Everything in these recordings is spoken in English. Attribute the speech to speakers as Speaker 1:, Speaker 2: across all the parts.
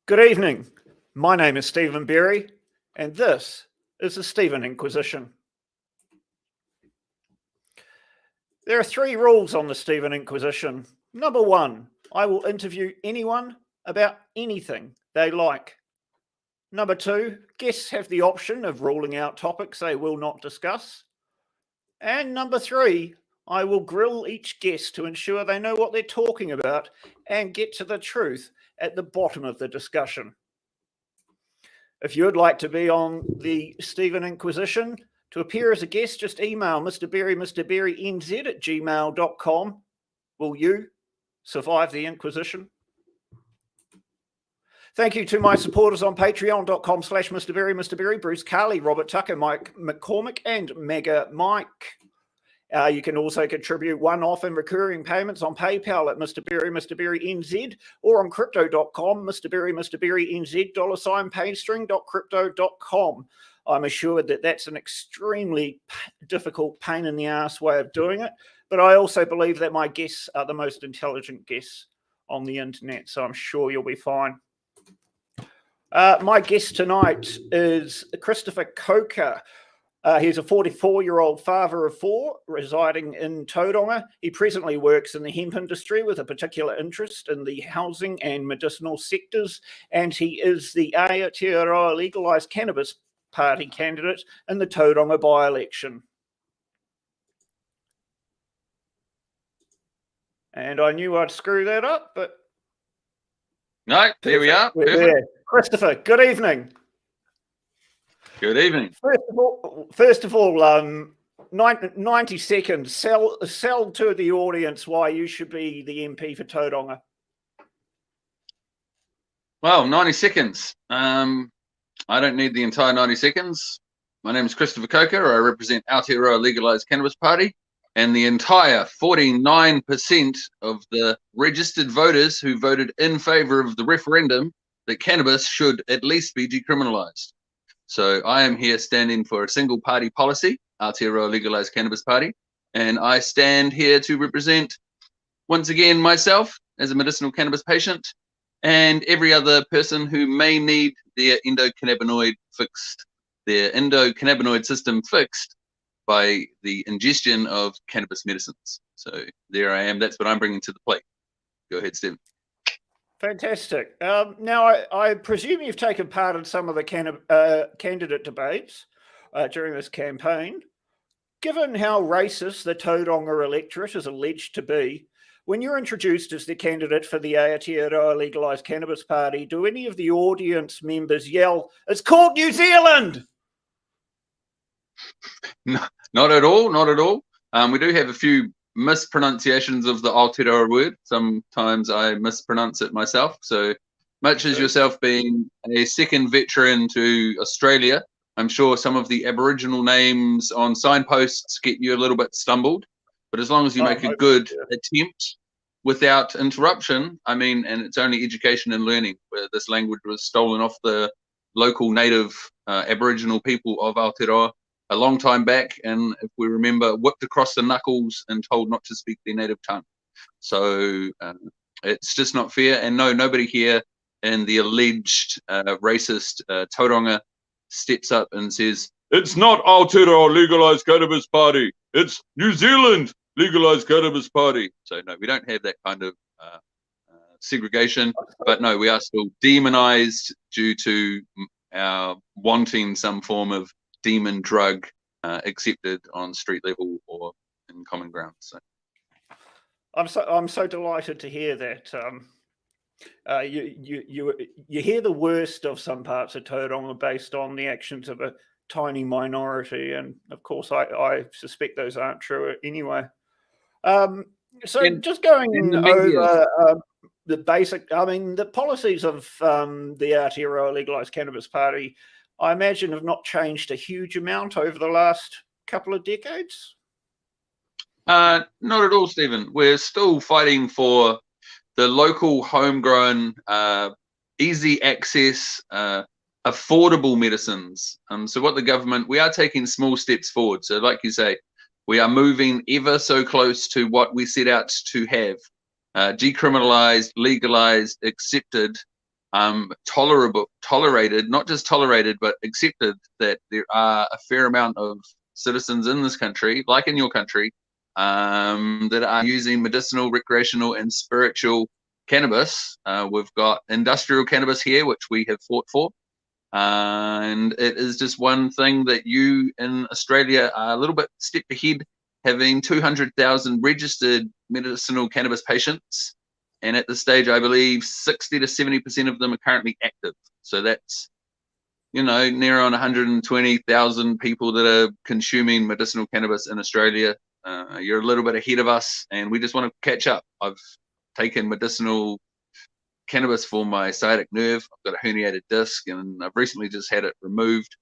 Speaker 1: Good evening. My name is Stephen Berry, and this is the Stephen Inquisition. There are 3 rules on the Stephen Inquisition. Number 1, I will interview anyone about anything they like. Number 2, guests have the option of ruling out topics they will not discuss. And number 3, I will grill each guest to ensure they know what they're talking about and get to the truth at the bottom of the discussion. If you would like to be on the Stephen Inquisition, to appear as a guest, just email mrberrynz@gmail.com. Will you survive the Inquisition? Thank you to my supporters on patreon.com/mrberry, Mr. Berry, Bruce Carley, Robert Tucker, Mike McCormick, and Mega Mike. You can also contribute one-off and recurring payments on PayPal at mrberrynz, or on crypto.com, mrberrynz, $paystring.crypto.com. I'm assured that that's an extremely difficult, pain in the ass way of doing it, but I also believe that my guests are the most intelligent guests on the internet, so I'm sure you'll be fine. My guest tonight is Christopher Coker. He's a 44-year-old father of 4 residing in Tauranga. He presently works in the hemp industry with a particular interest in the housing and medicinal sectors, and he is the Aotearoa Legalise Cannabis Party candidate in the Tauranga by-election. And I knew I'd screw that up, but...
Speaker 2: No, there we are.
Speaker 1: We're there. Christopher, good evening.
Speaker 2: Good evening.
Speaker 1: First of all, 90 seconds. Sell to the audience why you should be the MP for Tauranga.
Speaker 2: Well, 90 seconds. I don't need the entire 90 seconds. My name is Christopher Coker. I represent Aotearoa Legalise Cannabis Party, and the entire 49% of the registered voters who voted in favour of the referendum that cannabis should at least be decriminalised. So I am here standing for a single party policy, Aotearoa Legalise Cannabis Party, and I stand here to represent, once again, myself as a medicinal cannabis patient and every other person who may need their endocannabinoid system fixed by the ingestion of cannabis medicines. So there I am. That's what I'm bringing to the plate. Go ahead, Stephen.
Speaker 1: Fantastic. Now, I presume you've taken part in some of the candidate debates during this campaign. Given how racist the Tauranga electorate is alleged to be, when you're introduced as the candidate for the Aotearoa Legalise Cannabis Party, do any of the audience members yell, "It's called New Zealand"?
Speaker 2: No, not at all, not at all. We do have a few mispronunciations of the Aotearoa word. Sometimes I mispronounce it myself. So much as yourself being a second veteran to Australia, I'm sure some of the Aboriginal names on signposts get you a little bit stumbled. But as long as you make a good attempt without interruption, I mean, and it's only education and learning, where this language was stolen off the local native Aboriginal people of Aotearoa a long time back, and if we remember, whipped across the knuckles and told not to speak their native tongue. So it's just not fair. And no, nobody here in the alleged racist Tauranga steps up and says, "It's not Aotearoa Legalise Cannabis Party, it's New Zealand Legalise Cannabis Party." So no, we don't have that kind of segregation, but no, we are still demonized due to our wanting some form of demon drug accepted on street level or in common ground. So
Speaker 1: I'm so delighted to hear that. You hear the worst of some parts of Tauranga based on the actions of a tiny minority, and of course I suspect those aren't true anyway. Just going over the basic, I mean, the policies of the Aotearoa Legalise Cannabis Party, I imagine, have not changed a huge amount over the last couple of decades?
Speaker 2: Not at all, Stephen. We're still fighting for the local homegrown, easy access, affordable medicines. So what the government, we are taking small steps forward. So like you say, we are moving ever so close to what we set out to have. Decriminalized, legalized, accepted tolerated, not just tolerated, but accepted that there are a fair amount of citizens in this country, like in your country, that are using medicinal, recreational, and spiritual cannabis. We've got industrial cannabis here, which we have fought for. And it is just one thing that you in Australia are a little bit step ahead, having 200,000 registered medicinal cannabis patients. And at this stage, I believe 60 to 70% of them are currently active. So that's, near on 120,000 people that are consuming medicinal cannabis in Australia. You're a little bit ahead of us, and we just want to catch up. I've taken medicinal cannabis for my sciatic nerve. I've got a herniated disc, and I've recently just had it removed.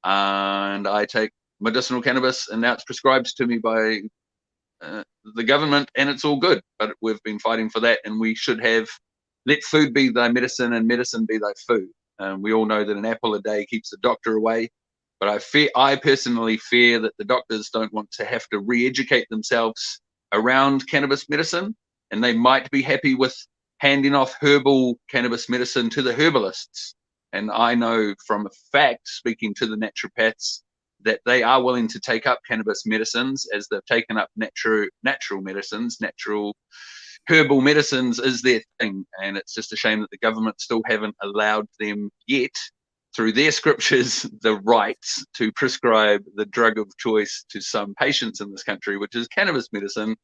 Speaker 2: And I take medicinal cannabis, and now it's prescribed to me by the government, and it's all good. But we've been fighting for that, and we should have let food be thy medicine and medicine be thy food. We all know that an apple a day keeps the doctor away. But I personally fear that the doctors don't want to have to re-educate themselves around cannabis medicine, and they might be happy with handing off herbal cannabis medicine to the herbalists. And I know from a fact, speaking to the naturopaths, that they are willing to take up cannabis medicines as they've taken up natural medicines. Natural herbal medicines is their thing. And it's just a shame that the government still haven't allowed them yet, through their scriptures, the rights to prescribe the drug of choice to some patients in this country, which is cannabis medicine.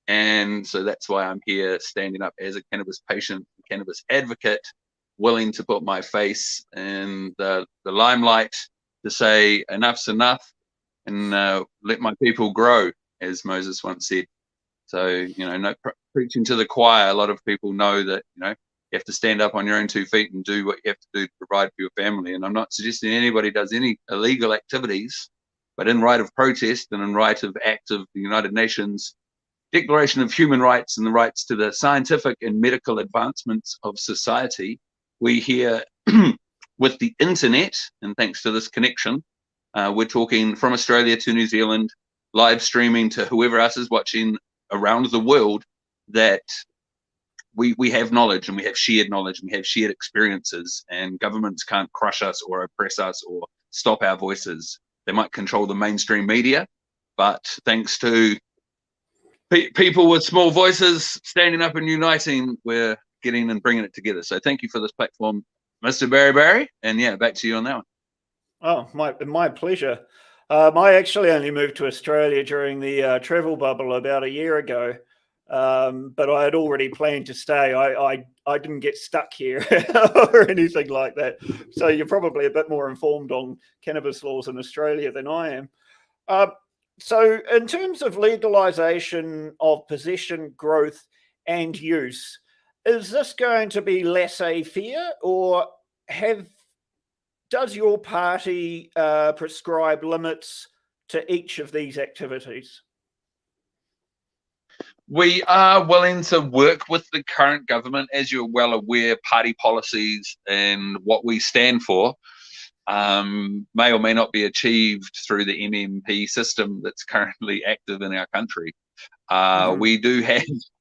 Speaker 2: And so that's why I'm here standing up as a cannabis patient, cannabis advocate, willing to put my face in the limelight to say enough's enough, and let my people grow, as Moses once said. So, no preaching to the choir. A lot of people know that, you have to stand up on your own 2 feet and do what you have to do to provide for your family. And I'm not suggesting anybody does any illegal activities, but in right of protest and in right of act of the United Nations Declaration of Human Rights and the rights to the scientific and medical advancements of society, we here with the internet, and thanks to this connection, we're talking from Australia to New Zealand, live streaming to whoever else is watching around the world, that we have knowledge, and we have shared knowledge, and we have shared experiences, and governments can't crush us or oppress us or stop our voices. They might control the mainstream media, but thanks to people with small voices standing up and uniting, we're getting and bringing it together. So thank you for this platform, Mr. Barry. And yeah, back to you on that one.
Speaker 1: Oh, my pleasure. I actually only moved to Australia during the travel bubble about a year ago, but I had already planned to stay. I didn't get stuck here or anything like that. So you're probably a bit more informed on cannabis laws in Australia than I am. So in terms of legalisation of possession, growth and use, is this going to be laissez-faire, or does your party prescribe limits to each of these activities?
Speaker 2: We are willing to work with the current government. As you're well aware, party policies and what we stand for may or may not be achieved through the MMP system that's currently active in our country.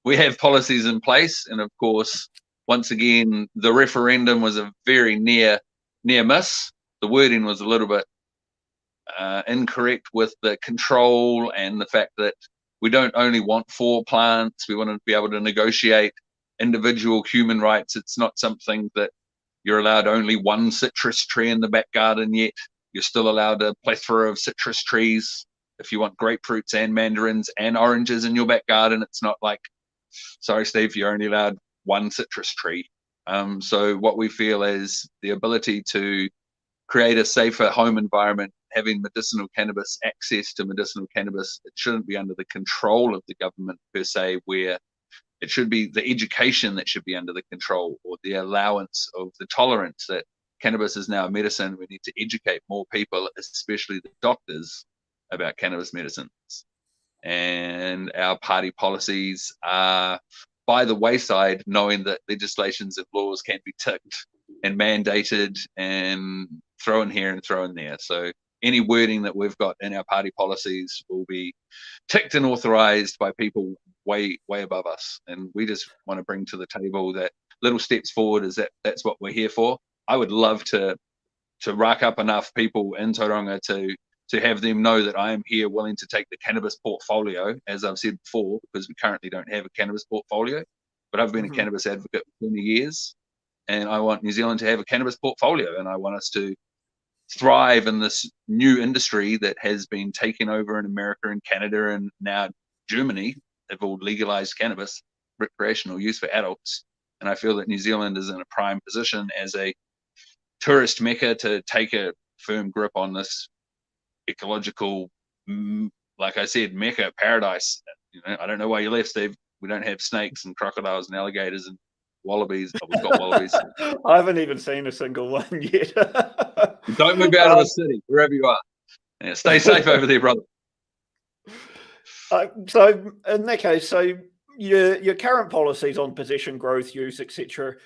Speaker 2: We have policies in place, and of course, once again, the referendum was a very near miss. The wording was a little bit incorrect with the control and the fact that we don't only want 4 plants. We want to be able to negotiate individual human rights. It's not something that you're allowed only 1 citrus tree in the back garden yet. You're still allowed a plethora of citrus trees. If you want grapefruits and mandarins and oranges in your back garden, it's not like, sorry, Steve, you're only allowed 1 citrus tree. So what we feel is the ability to create a safer home environment, having medicinal cannabis, access to medicinal cannabis, it shouldn't be under the control of the government per se, where it should be the education that should be under the control, or the allowance of the tolerance that cannabis is now a medicine. We need to educate more people, especially the doctors, about cannabis medicines. And our party policies are by the wayside, knowing that legislations and laws can be ticked and mandated and thrown here and thrown there. So any wording that we've got in our party policies will be ticked and authorized by people way above us. And we just want to bring to the table that little steps forward is that's what we're here for. I would love to rack up enough people in Tauranga to have them know that I am here willing to take the cannabis portfolio, as I've said before, because we currently don't have a cannabis portfolio, but I've been a cannabis advocate for 20 years, and I want New Zealand to have a cannabis portfolio, and I want us to thrive in this new industry that has been taken over in America and Canada and now Germany. They've all legalized cannabis, recreational use for adults. And I feel that New Zealand is in a prime position as a tourist mecca to take a firm grip on this ecological, like I said, mecca, paradise. I don't know why you left, Steve. We don't have snakes and crocodiles and alligators and wallabies. Oh, we've got wallabies.
Speaker 1: I haven't even seen a single one yet.
Speaker 2: Don't move out of the city, wherever you are. Yeah, stay safe over there, brother.
Speaker 1: So in that case, so your current policies on possession, growth, use, etc.,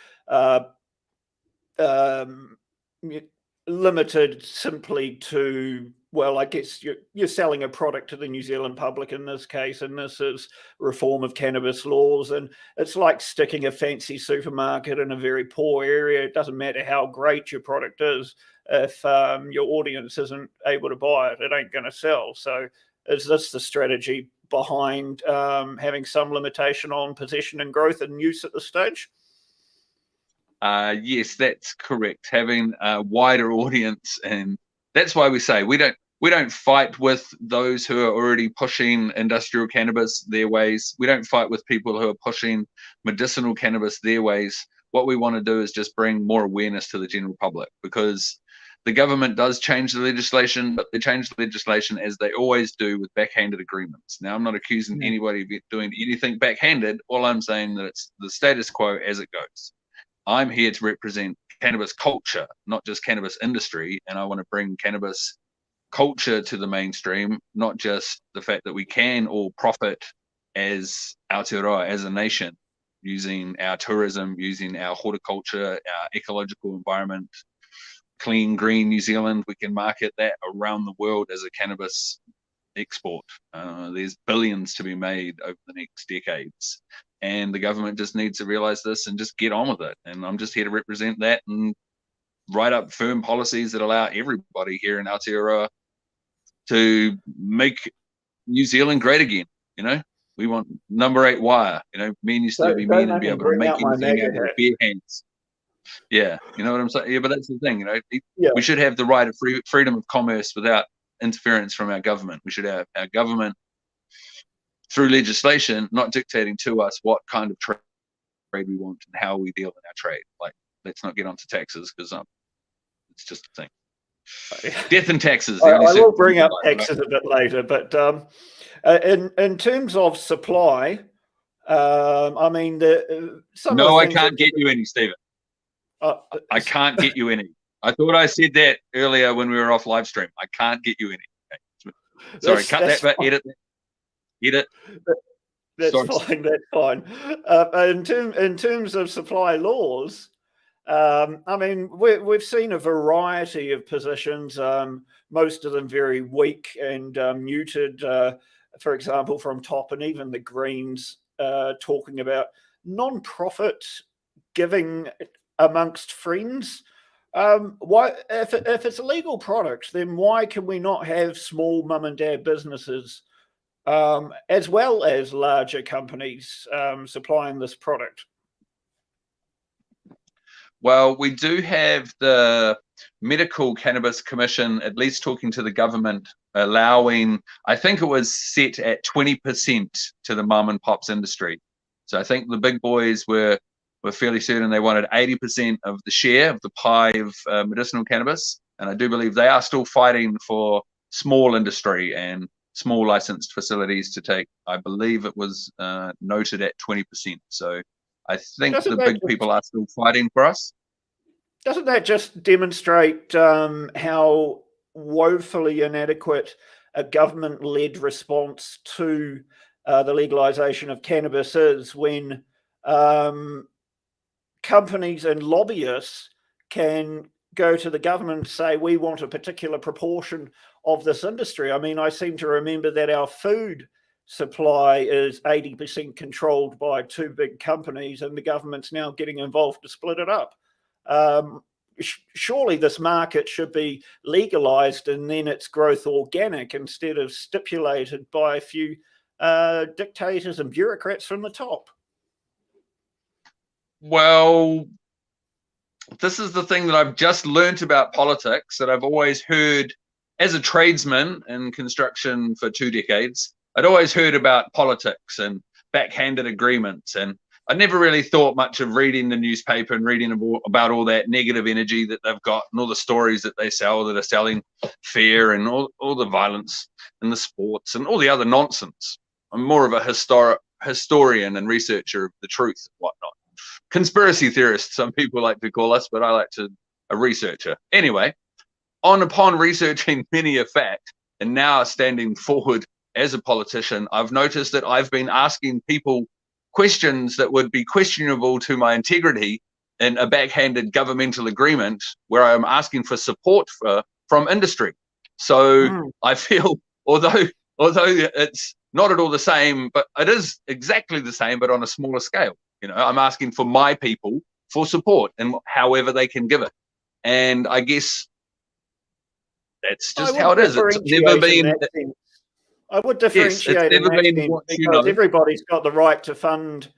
Speaker 1: limited simply to, well, I guess you're selling a product to the New Zealand public in this case, and this is reform of cannabis laws, and it's like sticking a fancy supermarket in a very poor area. It doesn't matter how great your product is, if your audience isn't able to buy it, it ain't going to sell. So is this the strategy behind having some limitation on possession and growth and use at this stage?
Speaker 2: Yes, that's correct. Having a wider audience, and that's why we say we don't fight with those who are already pushing industrial cannabis their ways. We don't fight with people who are pushing medicinal cannabis their ways. What we want to do is just bring more awareness to the general public, because the government does change the legislation, but they change the legislation as they always do with backhanded agreements. Now, I'm not accusing anybody of doing anything backhanded. All I'm saying that it's the status quo as it goes. I'm here to represent cannabis culture, not just cannabis industry, and I want to bring cannabis culture to the mainstream, not just the fact that we can all profit as Aotearoa, as a nation, using our tourism, using our horticulture, our ecological environment, clean, green New Zealand. We can market that around the world as a cannabis export. There's billions to be made over the next decades. And the government just needs to realize this and just get on with it. And I'm just here to represent that and write up firm policies that allow everybody here in Aotearoa to make New Zealand great again. We want number 8 wire. Me and you still be men and be able to make anything out with bare hands. Yeah, you know what I'm saying? Yeah, but that's the thing, we should have the right of freedom of commerce without interference from our government. We should have our government, through legislation, not dictating to us what kind of trade we want and how we deal in our trade. Like, let's not get onto taxes, because it's just a thing. Death and taxes.
Speaker 1: I will bring up taxes a bit later, but in terms of supply, I mean,
Speaker 2: I can't get you any, Stephen. I can't get you any. I thought I said that earlier when we were off live stream. I can't get you any. Okay. Sorry, cut that bit, edit that. Edit.
Speaker 1: That's fine. That's fine. In terms of supply laws, I mean, we've seen a variety of positions, most of them very weak and muted. For example, from TOP and even the Greens talking about non-profit giving amongst friends. Why, if it's a legal product, then why can we not have small mum and dad businesses as well as larger companies supplying this product?
Speaker 2: Well, we do have the Medical Cannabis Commission at least talking to the government, allowing, I think it was set at 20% to the mum and pops industry. So I think the big boys were fairly certain they wanted 80% of the share of the pie of medicinal cannabis. And I do believe they are still fighting for small industry and small licensed facilities to take. I believe it was noted at 20%. So I think the big people are still fighting for us.
Speaker 1: Doesn't that just demonstrate how woefully inadequate a government-led response to the legalisation of cannabis is, when companies and lobbyists can go to the government and say, we want a particular proportion of this industry? I mean, I seem to remember that our food supply is 80% controlled by two big companies, and the government's now getting involved to split it up. Surely this market should be legalized and then its growth organic instead of stipulated by a few dictators and bureaucrats from the top.
Speaker 2: Well, this is the thing that I've just learnt about politics, that I've always heard as a tradesman in construction for 2 decades. I'd always heard about politics and backhanded agreements, and I never really thought much of reading the newspaper and reading about all that negative energy that they've got and all the stories that they sell that are selling fear and all the violence and the sports and all the other nonsense. I'm more of a historian and researcher of the truth and whatnot. Conspiracy theorist, some people like to call us, but I like to a researcher. Anyway, upon researching many a fact and now standing forward as a politician, I've noticed that I've been asking people questions that would be questionable to my integrity in a backhanded governmental agreement where I'm asking for support from industry. So I feel, although it's not at all the same, but it is exactly the same, but on a smaller scale. You know, I'm asking for my people for support and however they can give it. And I guess that's just how it is. It's never been.
Speaker 1: I would differentiate in that because everybody's got the right to fund,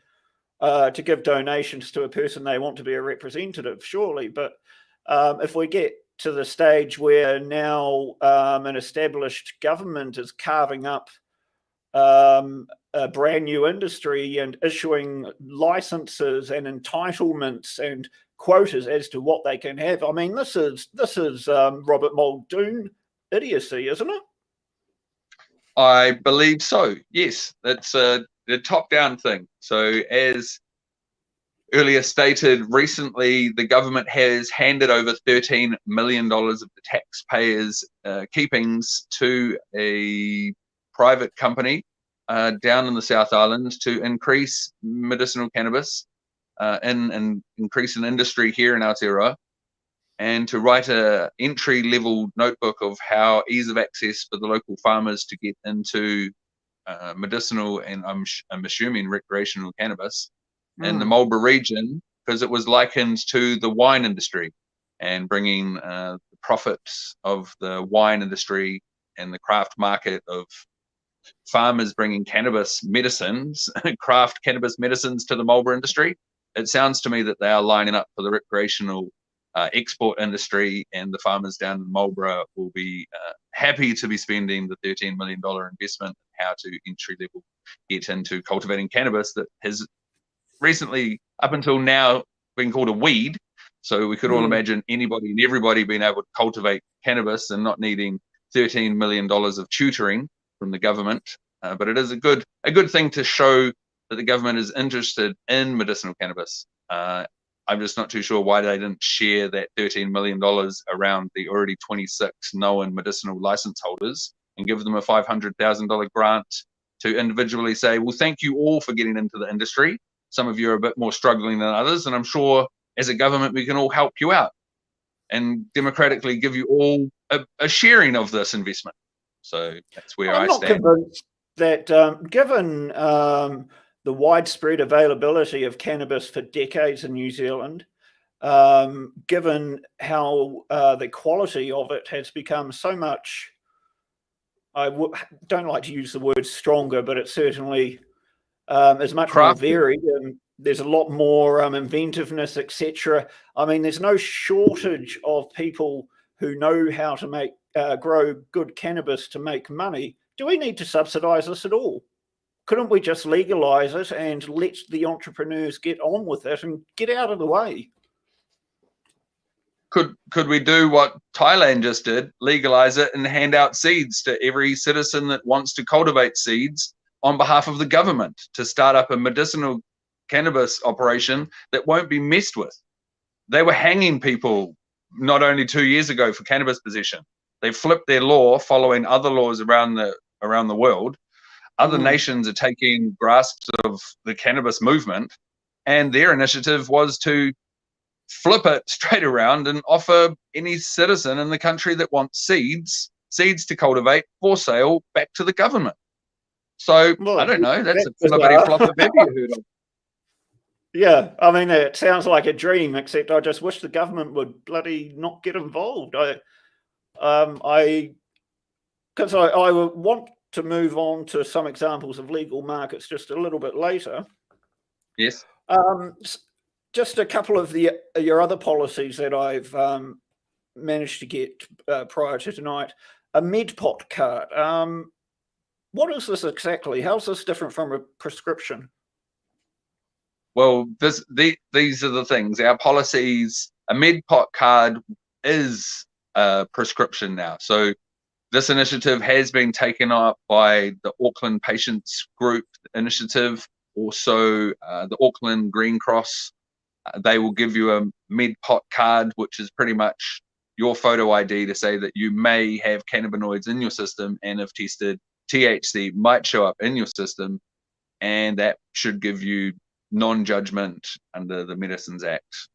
Speaker 1: to give donations to a person they want to be a representative, surely. But if we get to the stage where now an established government is carving up a brand new industry and issuing licenses and entitlements and quotas as to what they can have, I mean, this is Robert Muldoon idiocy, isn't it?
Speaker 2: I believe so. Yes, that's the top-down thing. So, as earlier stated, recently the government has handed over $13 million of the taxpayers' keepings to a private company down in the South Island to increase medicinal cannabis and increase an industry here in Aotearoa, and to write a entry-level notebook of how ease of access for the local farmers to get into medicinal and I'm assuming recreational cannabis in the Marlborough region, because it was likened to the wine industry and bringing the profits of the wine industry and the craft market of farmers bringing cannabis medicines, craft cannabis medicines to the Marlborough industry. It sounds to me that they are lining up for the recreational export industry, and the farmers down in Marlborough will be happy to be spending the $13 million investment in how to entry level get into cultivating cannabis that has recently, up until now, been called a weed. So we could all imagine anybody and everybody being able to cultivate cannabis and not needing $13 million of tutoring from the government. But it is a good thing to show that the government is interested in medicinal cannabis. I'm just not too sure why they didn't share that $13 million around the already 26 known medicinal license holders and give them a $500,000 grant to individually say, well, thank you all for getting into the industry. Some of you are a bit more struggling than others, and I'm sure as a government we can all help you out and democratically give you all a sharing of this investment. So that's where I stand.
Speaker 1: I'm not convinced that given the widespread availability of cannabis for decades in New Zealand, given how the quality of it has become so much, don't like to use the word stronger, but it's certainly is much more varied, and there's a lot more inventiveness, etc. I mean, there's no shortage of people who know how to make grow good cannabis to make money. Do we need to subsidise this at all? Couldn't we just legalise it and let the entrepreneurs get on with it and get out of the way?
Speaker 2: Could we do what Thailand just did, legalise it and hand out seeds to every citizen that wants to cultivate seeds on behalf of the government to start up a medicinal cannabis operation that won't be messed with? They were hanging people not only 2 years ago for cannabis possession. They flipped their law following other laws around the world. Other nations are taking grasps of the cannabis movement, and their initiative was to flip it straight around and offer any citizen in the country that wants seeds to cultivate for sale back to the government. So
Speaker 1: Well,
Speaker 2: I don't know. That's a
Speaker 1: that's
Speaker 2: flippity
Speaker 1: bizarre.
Speaker 2: flop of baby you heard of.
Speaker 1: Yeah, I mean, it sounds like a dream, except I just wish the government would bloody not get involved. Because I would want to move on to some examples of legal markets just a little bit later.
Speaker 2: Yes.
Speaker 1: Just a couple of your other policies that I've managed to get prior to tonight. A MedPot card. What is this exactly? How's this different from a prescription?
Speaker 2: Well, these are the things. Our policies, a MedPot card is a prescription now. So this initiative has been taken up by the Auckland Patients Group Initiative, also the Auckland Green Cross. They will give you a MedPot card, which is pretty much your photo ID to say that you may have cannabinoids in your system, and if tested, THC might show up in your system, and that should give you non-judgment under the Medicines Act.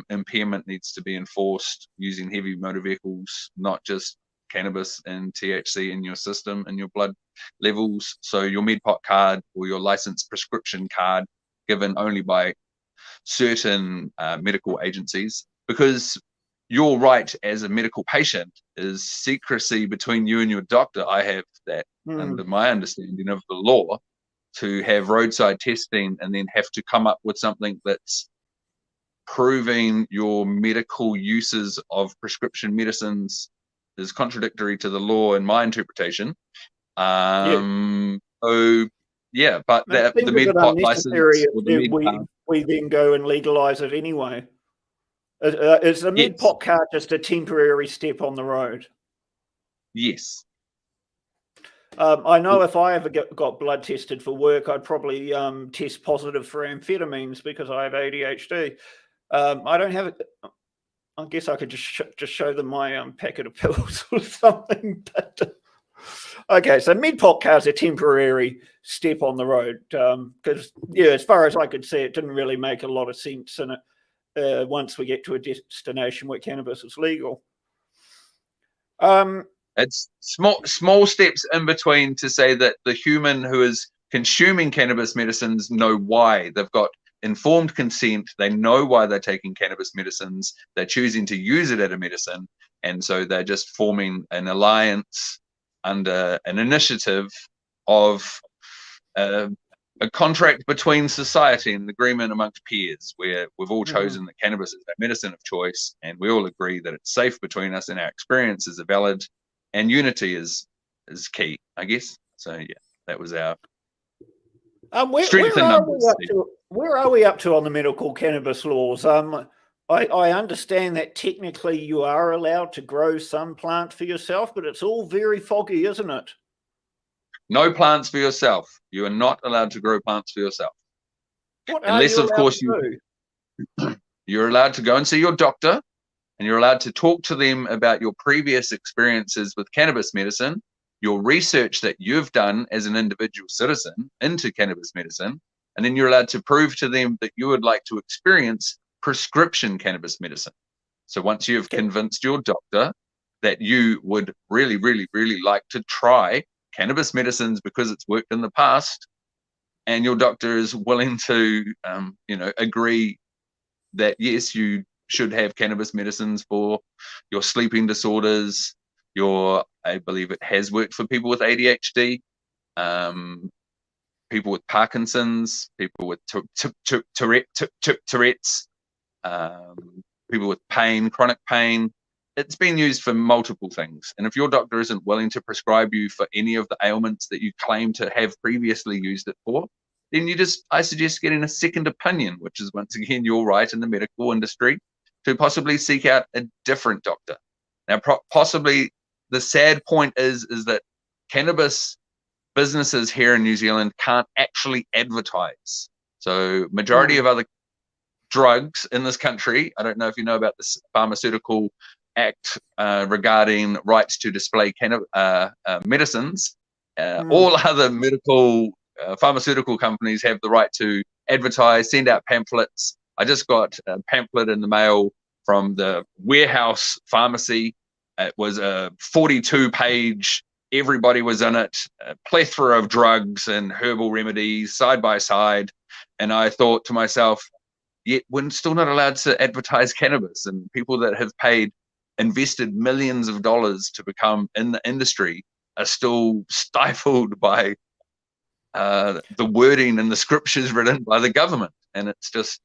Speaker 2: Impairment needs to be enforced using heavy motor vehicles, not just cannabis and THC in your system and your blood levels. So your MedPot card or your licensed prescription card given only by certain medical agencies, because your right as a medical patient is secrecy between you and your doctor. I have that under my understanding of the law, to have roadside testing and then have to come up with something that's proving your medical uses of prescription medicines is contradictory to the law in my interpretation. So yeah, but the MedPot license or the MedPot,
Speaker 1: we then go and legalise it anyway. Is the MedPot card just a temporary step on the road?
Speaker 2: Yes.
Speaker 1: I know if I ever got blood tested for work, I'd probably test positive for amphetamines because I have ADHD. I don't have it. I guess I could just show them my packet of pills or something. But okay, so MedPot card's a temporary step on the road because, yeah, as far as I could see, it didn't really make a lot of sense in it once we get to a destination where cannabis is legal.
Speaker 2: It's small steps in between to say that the human who is consuming cannabis medicines know why. They've got informed consent. They know why they're taking cannabis medicines. They're choosing to use it as a medicine. And so they're just forming an alliance under an initiative of a contract between society and an agreement amongst peers, where we've all chosen that cannabis is our medicine of choice, and we all agree that it's safe between us and our experiences are valid, and unity is key, I guess. So yeah, that was our strength in numbers.
Speaker 1: Where are we up to on the medical cannabis laws? I understand that technically you are allowed to grow some plant for yourself, but it's all very foggy, isn't it?
Speaker 2: No plants for yourself. You are not allowed to grow plants for yourself.
Speaker 1: Unless, of course,
Speaker 2: you're allowed to go and see your doctor, and you're allowed to talk to them about your previous experiences with cannabis medicine, your research that you've done as an individual citizen into cannabis medicine, and then you're allowed to prove to them that you would like to experience prescription cannabis medicine. So once you've convinced your doctor that you would really, really, really like to try cannabis medicines because it's worked in the past, and your doctor is willing to, agree that yes, you should have cannabis medicines for your sleeping disorders, I believe it has worked for people with ADHD, people with Parkinson's, people with Tourette's, people with pain, chronic pain. It's been used for multiple things. And if your doctor isn't willing to prescribe you for any of the ailments that you claim to have previously used it for, then I suggest getting a second opinion, which is once again your right in the medical industry to possibly seek out a different doctor. Now, possibly the sad point is that cannabis businesses here in New Zealand can't actually advertise. So majority of other drugs in this country, I don't know if you know about this Pharmaceutical Act regarding rights to display medicines. All other medical pharmaceutical companies have the right to advertise, send out pamphlets. I just got a pamphlet in the mail from the Warehouse Pharmacy. It was a 42-page everybody was in it, a plethora of drugs and herbal remedies side by side. And I thought to myself, yet we're still not allowed to advertise cannabis, and people that have invested millions of dollars to become in the industry are still stifled by the wording and the scriptures written by the government. And it's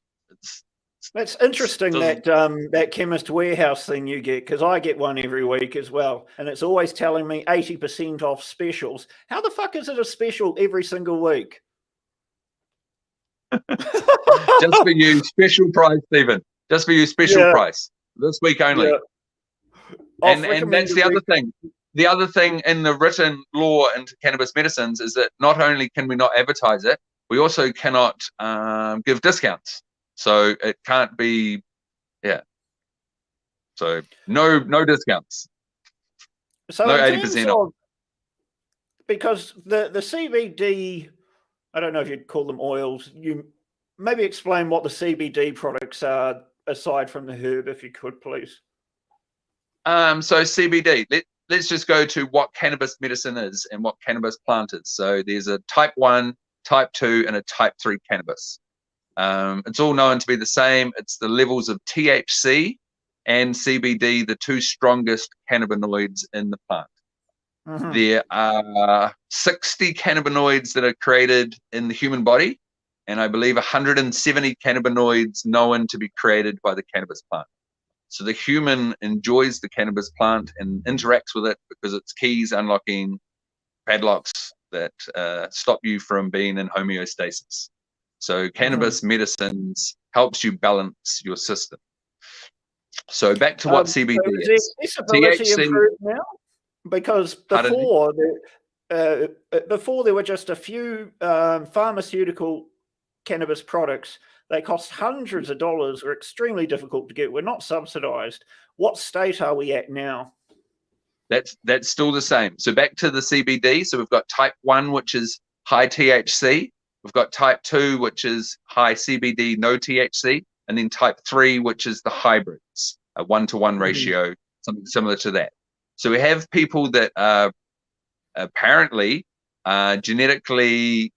Speaker 1: That's interesting, that that Chemist Warehouse thing you get, because I get one every week as well, and it's always telling me 80% off specials. How the fuck is it a special every single week?
Speaker 2: just for you, special price, Stephen. Just for you, special price this week only. And that's the other thing. The other thing in the written law into cannabis medicines is that not only can we not advertise it, we also cannot give discounts. So it can't be, So no discounts.
Speaker 1: So
Speaker 2: no 80% off.
Speaker 1: Because the CBD, I don't know if you'd call them oils. You maybe explain what the CBD products are aside from the herb, if you could, please.
Speaker 2: So CBD. Let's just go to what cannabis medicine is and what cannabis plant is. So there's a type 1, type 2, and a type 3 cannabis. It's all known to be the same. It's the levels of THC and CBD, the two strongest cannabinoids in the plant. Mm-hmm. There are 60 cannabinoids that are created in the human body, and I believe 170 cannabinoids known to be created by the cannabis plant. So the human enjoys the cannabis plant and interacts with it because it's keys unlocking padlocks that stop you from being in homeostasis. So cannabis medicines helps you balance your system. So back to what CBD is.
Speaker 1: THC improved now? Because before there were just a few pharmaceutical cannabis products. They cost hundreds of dollars, are extremely difficult to get. We're not subsidized. What state are we at now?
Speaker 2: That's still the same. So back to the CBD. So we've got type 1, which is high THC. We've got type 2, which is high CBD, no THC. And then type 3, which is the hybrids, a 1-to-1 ratio, something similar to that. So we have people that are apparently genetically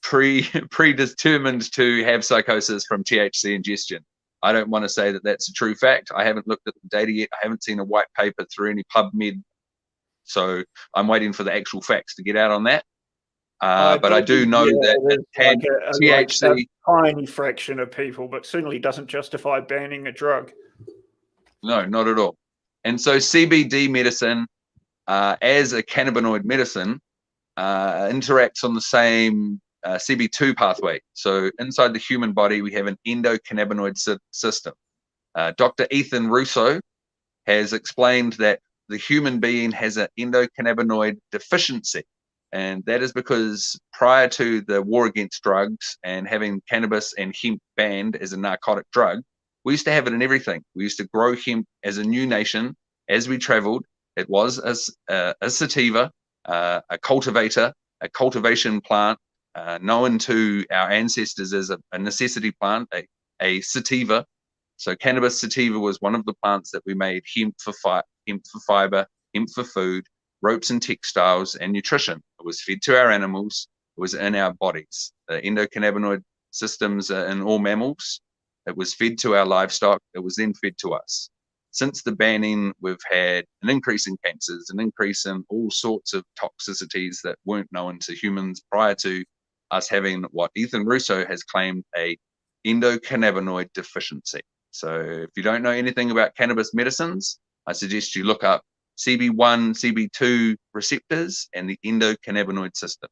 Speaker 2: predetermined to have psychosis from THC ingestion. I don't want to say that that's a true fact. I haven't looked at the data yet. I haven't seen a white paper through any PubMed. So I'm waiting for the actual facts to get out on that. But I do know that it can THC,
Speaker 1: like a tiny fraction of people, but certainly doesn't justify banning a drug.
Speaker 2: No, not at all. And so CBD medicine, as a cannabinoid medicine, interacts on the same CB2 pathway. So inside the human body, we have an endocannabinoid system. Dr. Ethan Russo has explained that the human being has an endocannabinoid deficiency. And that is because prior to the war against drugs and having cannabis and hemp banned as a narcotic drug, we used to have it in everything. We used to grow hemp as a new nation. As we traveled, it was a sativa, a cultivator, a cultivation plant, known to our ancestors as a necessity plant, a sativa. So cannabis sativa was one of the plants that we made hemp for fiber, hemp for food, ropes and textiles, and nutrition. It was fed to our animals. It was in our bodies. The endocannabinoid systems are in all mammals. It was fed to our livestock. It was then fed to us. Since the banning, we've had an increase in cancers, an increase in all sorts of toxicities that weren't known to humans prior to us having what Ethan Russo has claimed a endocannabinoid deficiency. So if you don't know anything about cannabis medicines, I suggest you look up CB1, CB2 receptors and the endocannabinoid system.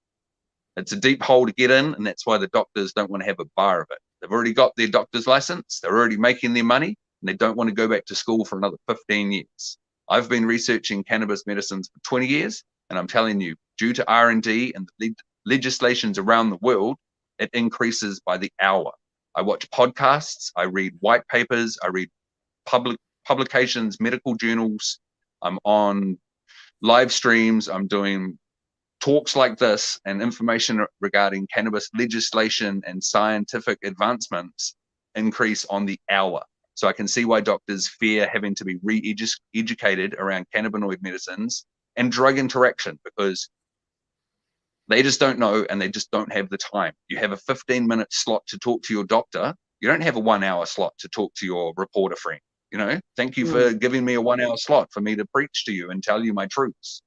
Speaker 2: It's a deep hole to get in, and that's why the doctors don't want to have a bar of it. They've already got their doctor's license, they're already making their money, and they don't want to go back to school for another 15 years. I've been researching cannabis medicines for 20 years, and I'm telling you, due to R&D and the legislations around the world, it increases by the hour. I watch podcasts, I read white papers, I read publications, medical journals, I'm on live streams, I'm doing talks like this, and information regarding cannabis legislation and scientific advancements increase on the hour. So I can see why doctors fear having to be re-educated around cannabinoid medicines and drug interaction, because they just don't know and they just don't have the time. You have a 15-minute slot to talk to your doctor. You don't have a 1-hour slot to talk to your reporter friend. Thank you for giving me a 1-hour slot for me to preach to you and tell you my truths.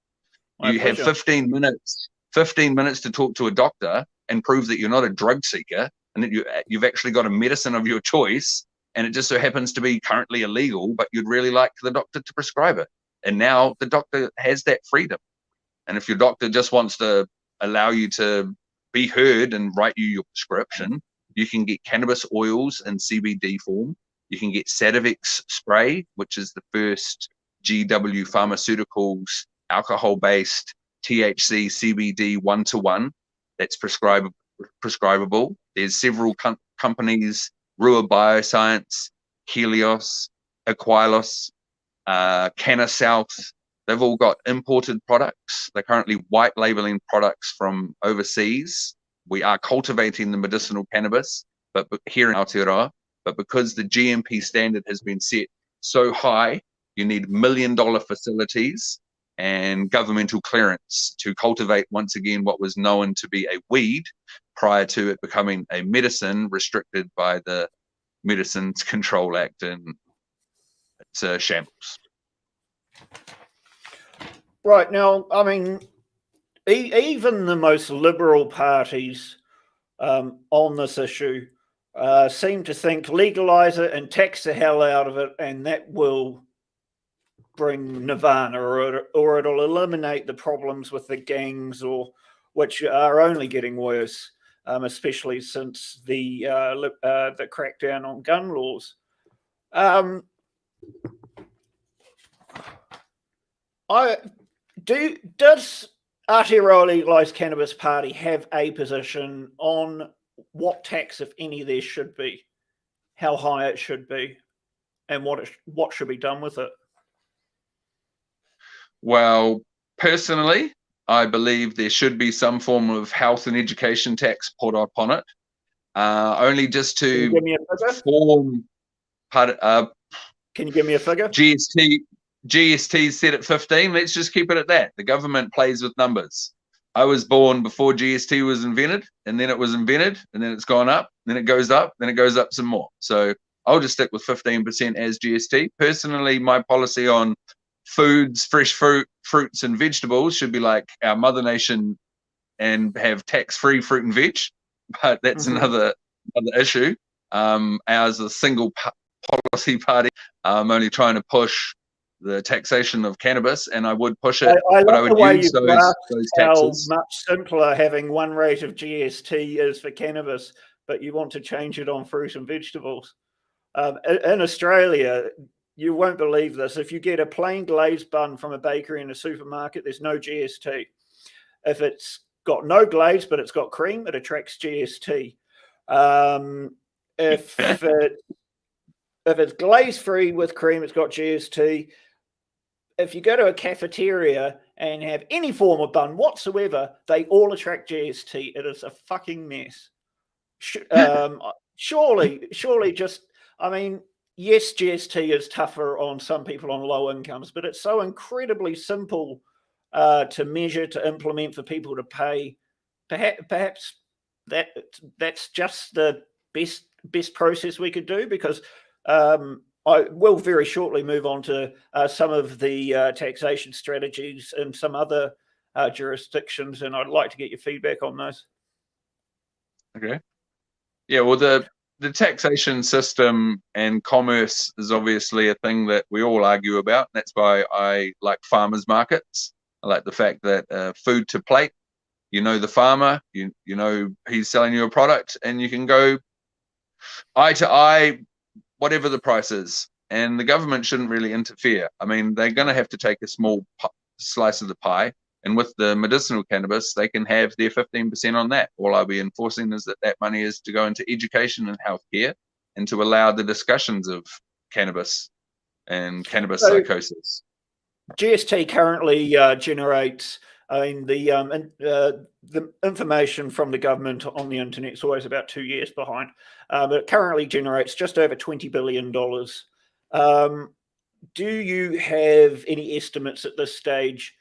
Speaker 2: You have 15 minutes to talk to a doctor and prove that you're not a drug seeker and that you've actually got a medicine of your choice, and it just so happens to be currently illegal, but you'd really like the doctor to prescribe it. And now the doctor has that freedom. And if your doctor just wants to allow you to be heard and write you your prescription, you can get cannabis oils in CBD form. You can get Sativex spray, which is the first GW Pharmaceuticals alcohol-based THC CBD 1-to-1 that's prescribable. There's several companies, Rua Bioscience, Helios, Aquilos, Canna South. They've all got imported products. They're currently white labeling products from overseas. We are cultivating the medicinal cannabis, but here in Aotearoa, but because the GMP standard has been set so high, you need $1 million facilities and governmental clearance to cultivate once again what was known to be a weed prior to it becoming a medicine restricted by the Medicines Control Act, and it's a shambles.
Speaker 1: Right, now, I mean, even the most liberal parties on this issue seem to think legalise it and tax the hell out of it, and that will bring nirvana, or it'll eliminate the problems with the gangs, or which are only getting worse, especially since the crackdown on gun laws. Does Aotearoa Legalise Cannabis Party have a position on what tax, if any, there should be, how high it should be, and what should be done with it?
Speaker 2: Well, personally, I believe there should be some form of health and education tax put upon it, only just to
Speaker 1: give me a figure?
Speaker 2: form part.
Speaker 1: Can you give me a figure?
Speaker 2: GST set at 15. Let's just keep it at that. The government plays with numbers. I was born before GST was invented, and then it was invented, and then it's gone up, then it goes up, then it goes up some more. So I'll just stick with 15% as GST. Personally, my policy on foods, fresh fruits and vegetables should be like our mother nation and have tax-free fruit and veg, but that's another issue. Ours is a single policy party. I'm only trying to push the taxation of cannabis, and I would push it, but I would use those taxes.
Speaker 1: How much simpler having one rate of GST is for cannabis, but you want to change it on fruit and vegetables. In Australia, you won't believe this. If you get a plain glazed bun from a bakery in a supermarket, there's no GST. If it's got no glaze, but it's got cream, it attracts GST. If it's glaze free with cream, it's got GST. If you go to a cafeteria and have any form of bun whatsoever, they all attract GST. It is a fucking mess. Surely just, I mean, yes, GST is tougher on some people on low incomes, but it's so incredibly simple to measure, to implement, for people to pay. Perhaps that's just the best process we could do, because I will very shortly move on to some of the taxation strategies in some other jurisdictions, and I'd like to get your feedback on those.
Speaker 2: Okay. Yeah, well, the taxation system and commerce is obviously a thing that we all argue about. That's why I like farmers markets. I like the fact that food to plate, you know the farmer, you know he's selling you a product, and you can go eye to eye, whatever the price is, and the government shouldn't really interfere. I mean, they're going to have to take a small slice of the pie, and with the medicinal cannabis, they can have their 15% on that. All I'll be enforcing is that money is to go into education and healthcare, and to allow the discussions of cannabis and cannabis psychosis.
Speaker 1: GST currently generates, I mean, the information from the government on the internet is always about 2 years behind, but it currently generates just over $20 billion. Do you have any estimates at this stage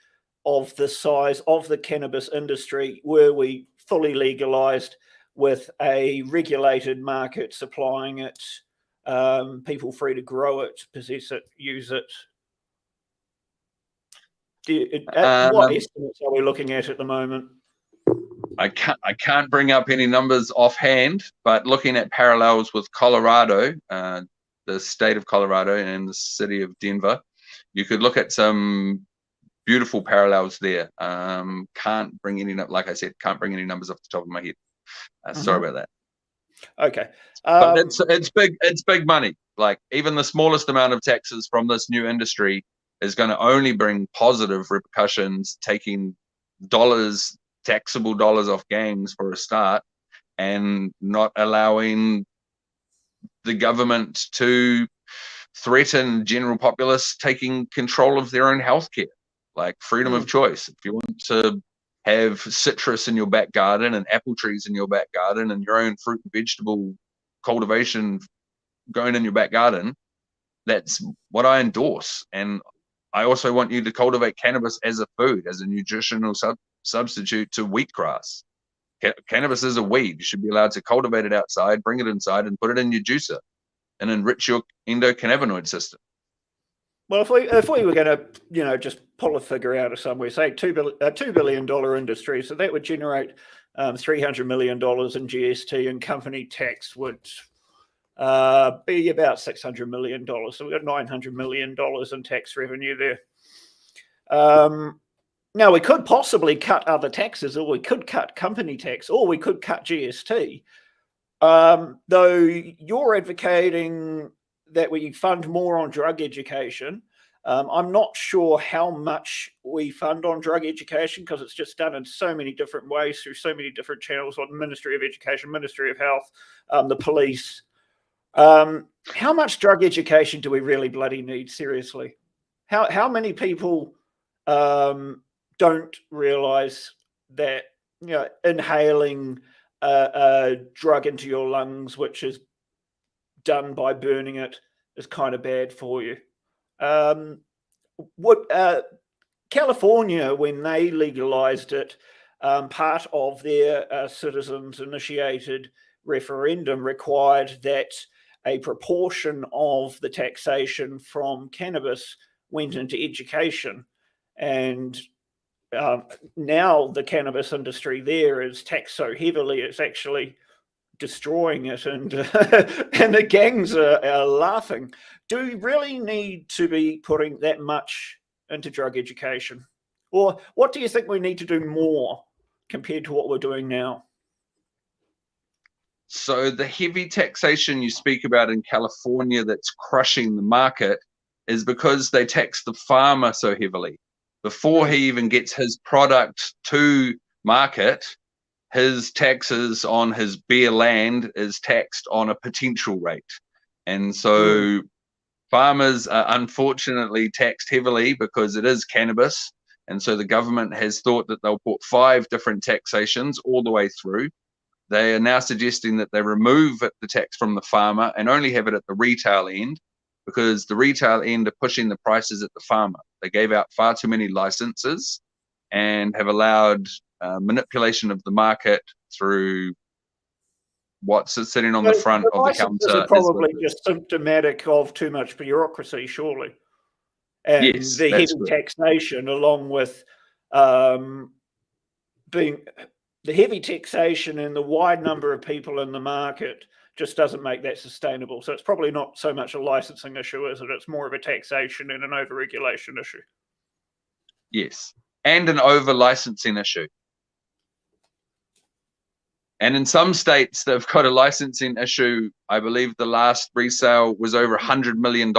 Speaker 1: of the size of the cannabis industry were we fully legalized with a regulated market supplying it, people free to grow it, possess it, use it. What estimates are we looking at the moment?
Speaker 2: I can't bring up any numbers offhand, but looking at parallels with Colorado, the state of Colorado and the city of Denver, you could look at some beautiful parallels there. Can't bring any, like I said, can't bring any numbers off the top of my head. Sorry about that.
Speaker 1: Okay,
Speaker 2: but it's big money. Like even the smallest amount of taxes from this new industry is going to only bring positive repercussions. Taking taxable dollars off gangs for a start, and not allowing the government to threaten general populace taking control of their own healthcare, like freedom of choice. If you want to have citrus in your back garden and apple trees in your back garden and your own fruit and vegetable cultivation going in your back garden, that's what I endorse. And I also want you to cultivate cannabis as a food, as a nutritional substitute to wheatgrass. Cannabis is a weed. You should be allowed to cultivate it outside, bring it inside, and put it in your juicer and enrich your endocannabinoid system.
Speaker 1: Well, if we were going to, just pull a figure out of somewhere, say $2 billion industry, so that would generate $300 million in GST, and company tax would be about $600 million. So we've got $900 million in tax revenue there. Now, we could possibly cut other taxes, or we could cut company tax, or we could cut GST. Though you're advocating that we fund more on drug education. I'm not sure how much we fund on drug education, because it's just done in so many different ways through so many different channels, on Ministry of Education, Ministry of Health, the police. How much drug education do we really bloody need? Seriously, how many people don't realize that inhaling a drug into your lungs, which is done by burning it, is kind of bad for you? California, when they legalized it, part of their citizens initiated referendum required that a proportion of the taxation from cannabis went into education. And now the cannabis industry there is taxed so heavily, it's actually destroying it, and and the gangs are laughing. Do we really need to be putting that much into drug education? Or what do you think we need to do more compared to what we're doing now?
Speaker 2: So the heavy taxation you speak about in California that's crushing the market is because they tax the farmer so heavily. Before he even gets his product to market, his taxes on his bare land is taxed on a potential rate. And so farmers are unfortunately taxed heavily because it is cannabis. And so the government has thought that they'll put 5 different taxations all the way through. They are now suggesting that they remove the tax from the farmer and only have it at the retail end, because the retail end are pushing the prices at the farmer. They gave out far too many licenses and have allowed manipulation of the market through what's sitting on the front of the counter.
Speaker 1: Are probably just symptomatic of too much bureaucracy, surely. And
Speaker 2: yes,
Speaker 1: the heavy taxation, along with being the heavy taxation and the wide number of people in the market, just doesn't make that sustainable. So it's probably not so much a licensing issue, is it? It's more of a taxation and an over-regulation issue.
Speaker 2: Yes, and an over-licensing issue. And in some states, they've got a licensing issue. I believe the last resale was over $100 million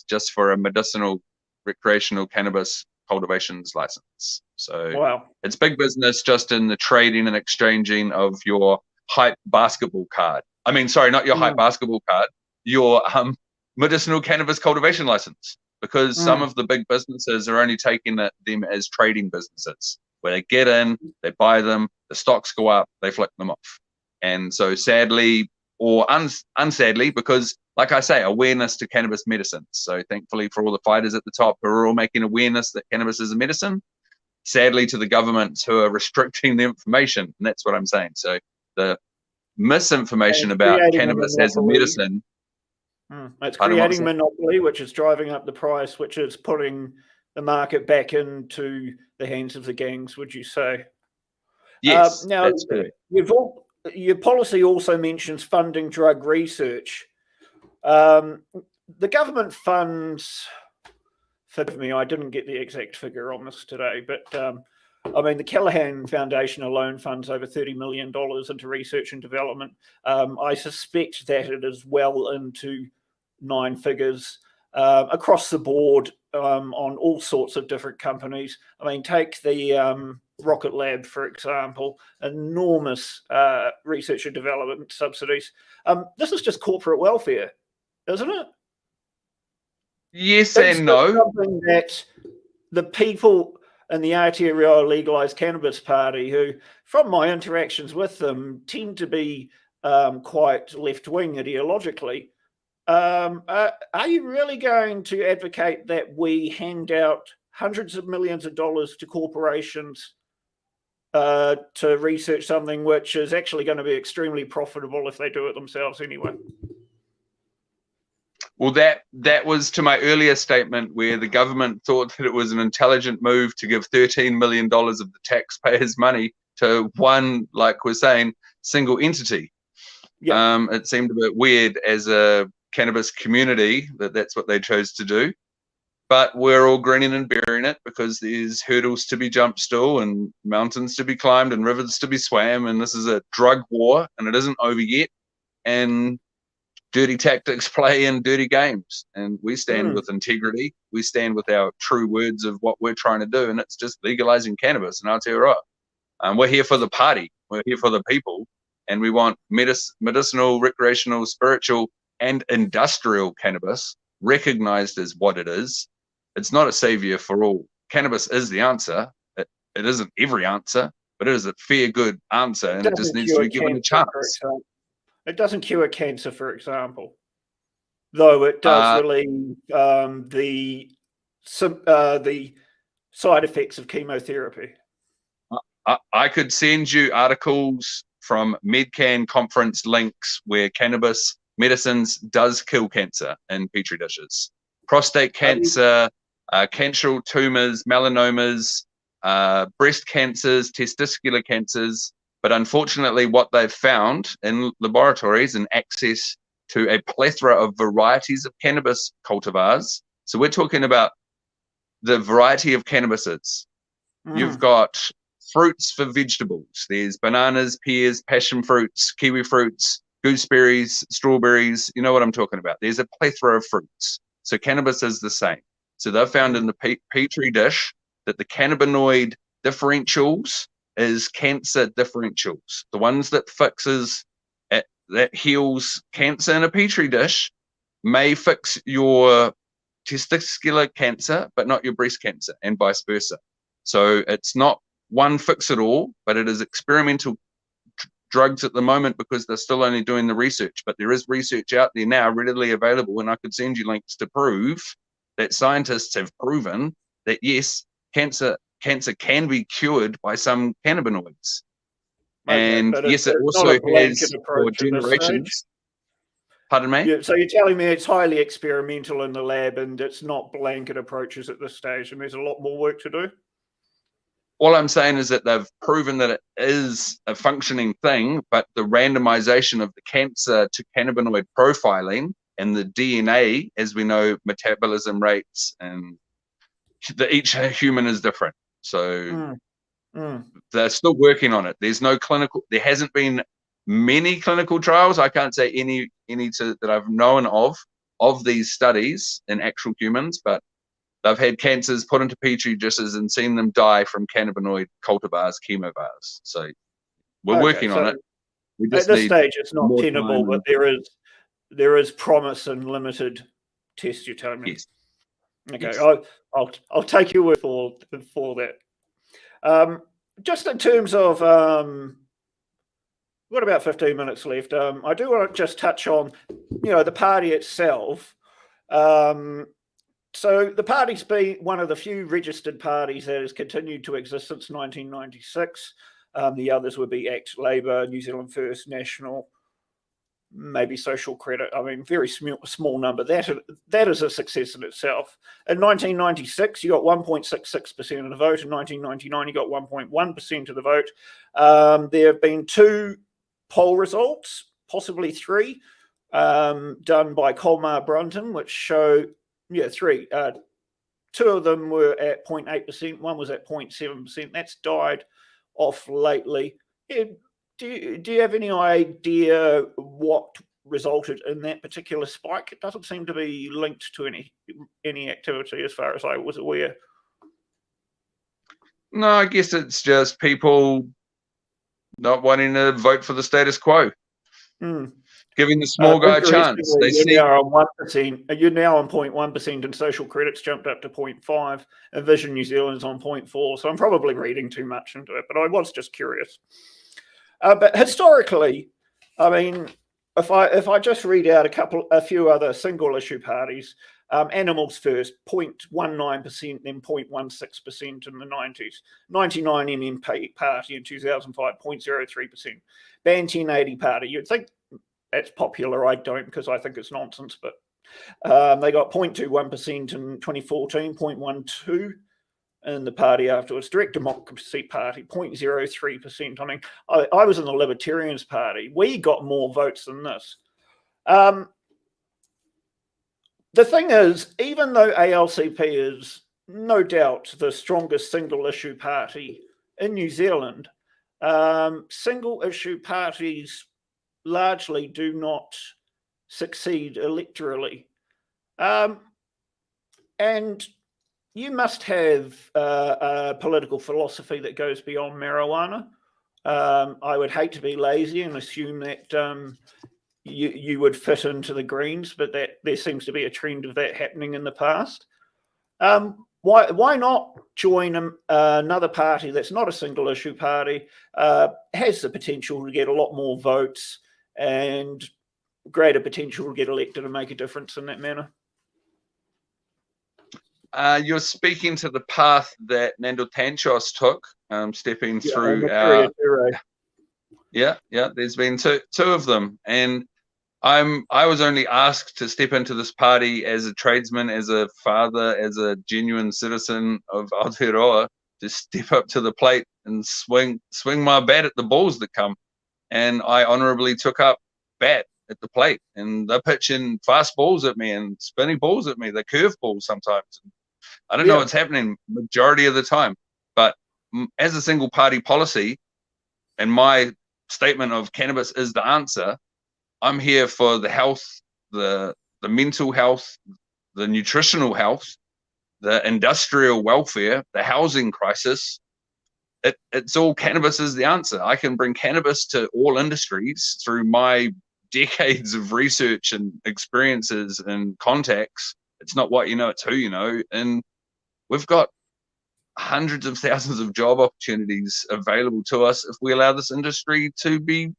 Speaker 2: just for a medicinal recreational cannabis cultivations license. So
Speaker 1: wow,
Speaker 2: it's big business just in the trading and exchanging of your hype basketball card. I mean, sorry, not your hype basketball card, your medicinal cannabis cultivation license, because some of the big businesses are only taking them as trading businesses, where they get in, they buy them, the stocks go up, they flick them off. And so sadly, or unsadly, because like I say, awareness to cannabis medicine. So thankfully for all the fighters at the top who are all making awareness that cannabis is a medicine, sadly, to the governments who are restricting the information. And that's what I'm saying. So the misinformation about cannabis as a medicine.
Speaker 1: It's creating monopoly, which is driving up the price, which is putting the market back into the hands of the gangs, would you say?
Speaker 2: Yes,
Speaker 1: now,
Speaker 2: that's correct.
Speaker 1: Your policy also mentions funding drug research. The government funds, forgive me, I didn't get the exact figure on this today, but I mean, the Callaghan Foundation alone funds over $30 million into research and development. I suspect that it is well into 9 figures across the board on all sorts of different companies. I mean, take the Rocket Lab, for example, enormous research and development subsidies. This is just corporate welfare, isn't it?
Speaker 2: Yes and no.
Speaker 1: Something that the people in the Aotearoa Legalise Cannabis Party, who, from my interactions with them, tend to be quite left-wing ideologically, are you really going to advocate that we hand out hundreds of millions of dollars to corporations to research something which is actually going to be extremely profitable if they do it themselves anyway?
Speaker 2: Well, that was to my earlier statement where the government thought that it was an intelligent move to give $13 million of the taxpayers' money to one, like we're saying, single entity. Yeah. It seemed a bit weird as a cannabis community that's what they chose to do. But we're all grinning and bearing it because there's hurdles to be jumped still and mountains to be climbed and rivers to be swam. And this is a drug war and it isn't over yet. And dirty tactics play in dirty games, and we stand with integrity. We stand with our true words of what we're trying to do, and it's just legalizing cannabis in Aotearoa. We're here for the party. We're here for the people, and we want medicinal, recreational, spiritual, and industrial cannabis recognized as what it is. It's not a savior for all. Cannabis is the answer. It isn't every answer, but it is a fair, good answer, and it just needs to be given a chance.
Speaker 1: It doesn't cure cancer, for example, though it does relieve the side effects of chemotherapy.
Speaker 2: I could send you articles from MedCan conference links where cannabis medicines does kill cancer in petri dishes. Prostate cancer, cancral tumors, melanomas, breast cancers, testicular cancers. But unfortunately, what they've found in laboratories and access to a plethora of varieties of cannabis cultivars. So we're talking about the variety of cannabises. You've got fruits for vegetables. There's bananas, pears, passion fruits, kiwi fruits, gooseberries, strawberries. You know what I'm talking about. There's a plethora of fruits. So cannabis is the same. So they've found in the petri dish that the cannabinoid differentials is cancer differentials. The ones that that heals cancer in a petri dish may fix your testicular cancer, but not your breast cancer, and vice versa. So it's not one fix it all, but it is experimental drugs at the moment because they're still only doing the research. But there is research out there now readily available, and I could send you links to prove that scientists have proven that yes, cancer can be cured by some cannabinoids. Okay, and yes, it also has for generations. Pardon me?
Speaker 1: Yeah, so you're telling me it's highly experimental in the lab and it's not blanket approaches at this stage and there's a lot more work to do?
Speaker 2: All I'm saying is that they've proven that it is a functioning thing, but the randomization of the cancer to cannabinoid profiling and the DNA, as we know, metabolism rates and each human is different. So they're still working on it. There hasn't been many clinical trials. I can't say any that I've known of these studies in actual humans, but they've had cancers put into petri dishes and seen them die from cannabinoid cultivars, chemovars. So we're working on it.
Speaker 1: At this stage, it's not tenable, but there is promise and limited tests, you're telling me.
Speaker 2: Yes.
Speaker 1: Okay, yes. I'll take your word for that. Just in terms of, we've got about 15 minutes left. I do want to just touch on, the party itself. So the party's been one of the few registered parties that has continued to exist since 1996. The others would be ACT, Labour, New Zealand First, National, maybe Social Credit. I mean, very small number. That is a success in itself. In 1996, you got 1.66% of the vote. In 1999, you got 1.1% of the vote. There have been 2 poll results, possibly 3, done by Colmar Brunton, which show, 3. 2 of them were at 0.8%. One was at 0.7%. That's died off lately. Do you have any idea what resulted in that particular spike? It doesn't seem to be linked to any activity as far as I was aware.
Speaker 2: No, I guess it's just people not wanting to vote for the status quo. Giving the small guy a chance.
Speaker 1: You're now on 1%. You're now on 0.1%, and Social Credit's jumped up to 0.5%. And Vision New Zealand's on 0.4%. So I'm probably reading too much into it, but I was just curious. But historically, I mean, if I just read out a few other single issue parties, Animals First, 0.19%, then 0.16% in the 90s. 99 MMP Party in 2005, 0.03%. Ban 1080 Party, you'd think that's popular. I don't, because I think it's nonsense, but they got 0.21% in 2014, 0.12% in the party afterwards. Direct Democracy Party, 0.03%. I mean, I was in the Libertarians Party. We got more votes than this. The thing is, even though ALCP is no doubt the strongest single issue party in New Zealand, single issue parties largely do not succeed electorally. And you must have a political philosophy that goes beyond marijuana. I would hate to be lazy and assume that you would fit into the Greens, but that there seems to be a trend of that happening in the past. Why not join another party that's not a single issue party, has the potential to get a lot more votes and greater potential to get elected and make a difference in that manner?
Speaker 2: You're speaking to the path that Nando Tanchos took, stepping through
Speaker 1: our...
Speaker 2: Yeah, there's been two of them, and I was only asked to step into this party as a tradesman, as a father, as a genuine citizen of Aotearoa, to step up to the plate and swing my bat at the balls that come. And I honourably took up bat at the plate, and they're pitching fast balls at me and spinning balls at me. They curve balls sometimes. I don't know what's happening majority of the time, but as a single party policy, and my statement of cannabis is the answer, I'm here for the health, the mental health, the nutritional health, the industrial welfare, the housing crisis. It's all cannabis is the answer. I can bring cannabis to all industries through my decades of research and experiences and contacts. It's not what you know, it's who you know. And we've got hundreds of thousands of job opportunities available to us if we allow this industry to be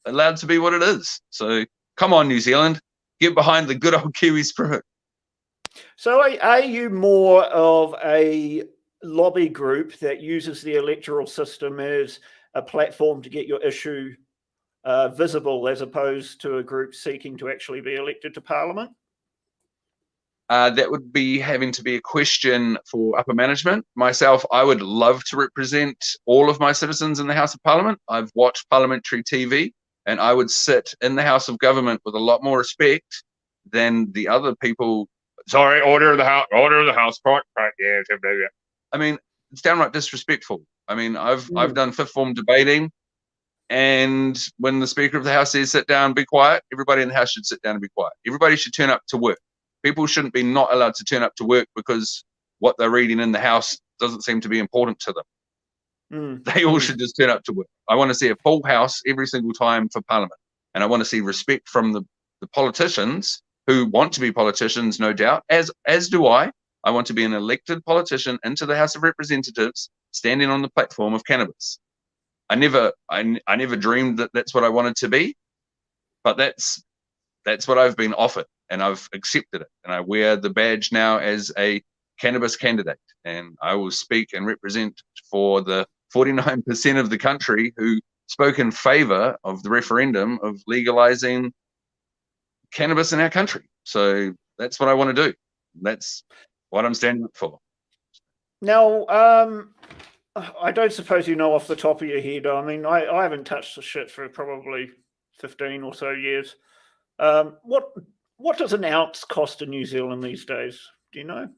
Speaker 2: allowed to be what it is. So come on, New Zealand, get behind the good old Kiwi spirit.
Speaker 1: So are you more of a lobby group that uses the electoral system as a platform to get your issue visible, as opposed to a group seeking to actually be elected to Parliament?
Speaker 2: That would be having to be a question for upper management. Myself, I would love to represent all of my citizens in the House of Parliament. I've watched parliamentary TV, and I would sit in the House of Government with a lot more respect than the other people. Sorry, order of the House. Right, yeah. I mean, it's downright disrespectful. I mean, I've done fifth form debating, and when the Speaker of the House says sit down, be quiet, everybody in the House should sit down and be quiet. Everybody should turn up to work. People shouldn't be not allowed to turn up to work because what they're reading in the House doesn't seem to be important to them. They all should just turn up to work. I want to see a full House every single time for Parliament. And I want to see respect from the politicians who want to be politicians, no doubt, as do I. I want to be an elected politician into the House of Representatives standing on the platform of cannabis. I never dreamed that that's what I wanted to be, but that's what I've been offered. and I've accepted it. And I wear the badge now as a cannabis candidate, and I will speak and represent for the 49% of the country who spoke in favor of the referendum of legalizing cannabis in our country. So that's what I want to do. That's what I'm standing up for.
Speaker 1: Now, I don't suppose you know off the top of your head. I mean, I haven't touched the shit for probably 15 or so years. What does an ounce cost in New Zealand these days? Do you know?